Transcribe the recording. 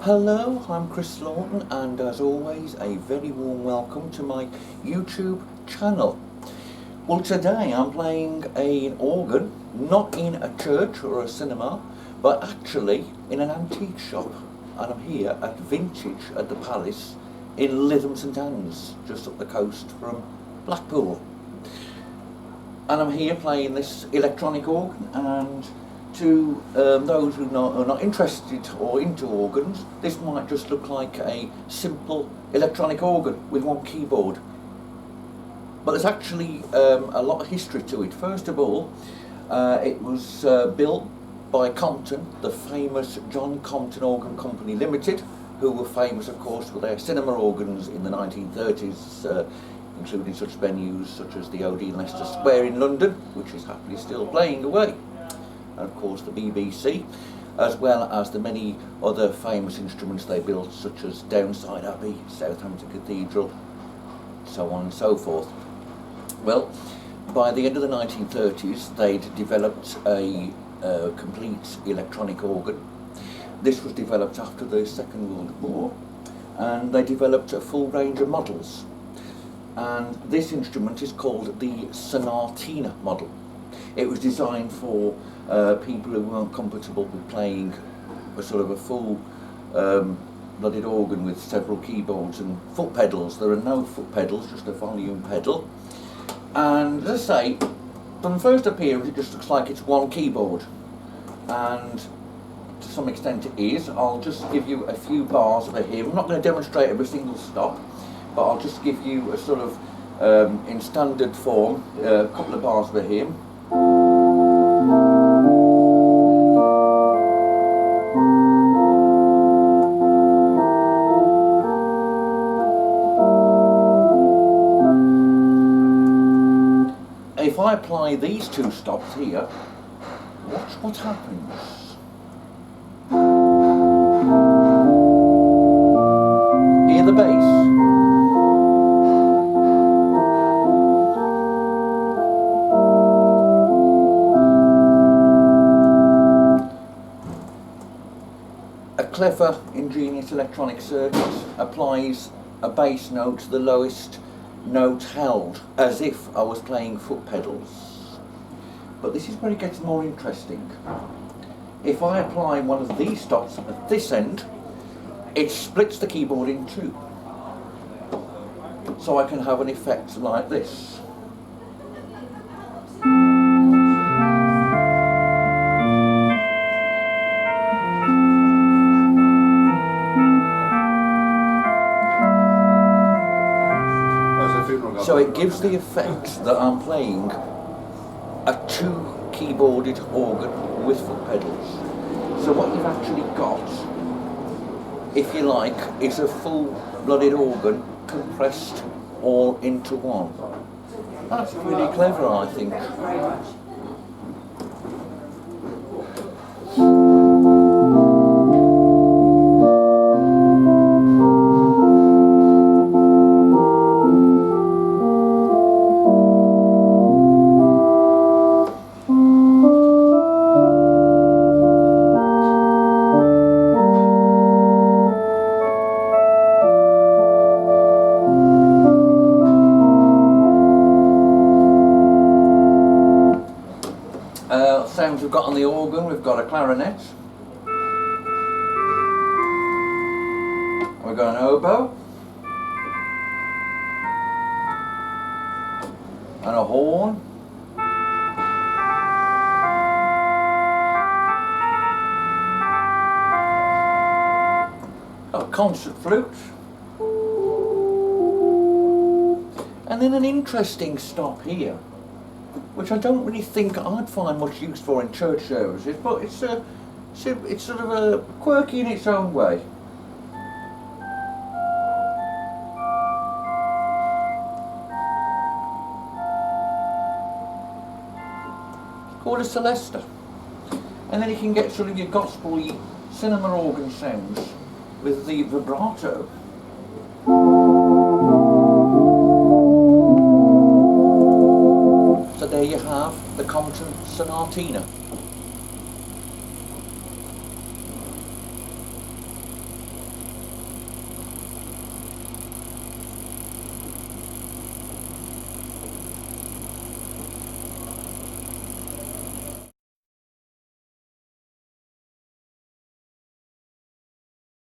Hello, I'm Chris Lawton, and as always a very warm welcome to my YouTube channel. Well, today I'm playing an organ, not in a church or a cinema, but actually in an antique shop, and I'm here at Vintage at the Palace in Lytham St Annes, just up the coast from Blackpool. And I'm here playing this electronic organ, and to those who are not interested or into organs, this might just look like a simple electronic organ with one keyboard. But there's actually a lot of history to it. First of all, it was built by Compton, the famous John Compton Organ Company Limited, who were famous, of course, for their cinema organs in the 1930s, including such venues such as the Odeon Leicester Square in London, which is happily still playing away, and of course the BBC, as well as the many other famous instruments they built, such as Downside Abbey, Southampton Cathedral, so on and so forth. Well, by the end of the 1930s, they'd developed a complete electronic organ. This was developed after the Second World War, and they developed a full range of models. And this instrument is called the Sonatina model. It was designed for people who weren't comfortable with playing a sort of a full blooded organ with several keyboards and foot pedals. There are no foot pedals, just a volume pedal. And as I say, from first appearance it just looks like it's one keyboard, and to some extent it is. I'll just give you a few bars of a hymn. I'm not going to demonstrate every single stop, but I'll just give you a sort of, in standard form, a couple of bars of a hymn. If I apply these two stops here, watch what happens. Hear the bass? A clever, ingenious electronic circuit applies a bass note to the lowest note held, as if I was playing foot pedals. But this is where it gets more interesting. If I apply one of these stops at this end, it splits the keyboard in two. So I can have an effect like this. So it gives the effect that I'm playing a two-keyboarded organ with foot pedals. So what you've actually got, if you like, is a full-blooded organ compressed all into one. That's really clever, I think. Sounds we've got on the organ, we've got a clarinet, we've got an oboe, and a horn, a concert flute, and then an interesting stop here, which I don't really think I'd find much use for in church services, but it's sort of a quirky in its own way. It's called a Celesta, and then you can get sort of your gospel-y cinema organ sounds with the vibrato. So there you have the Compton Sonatina.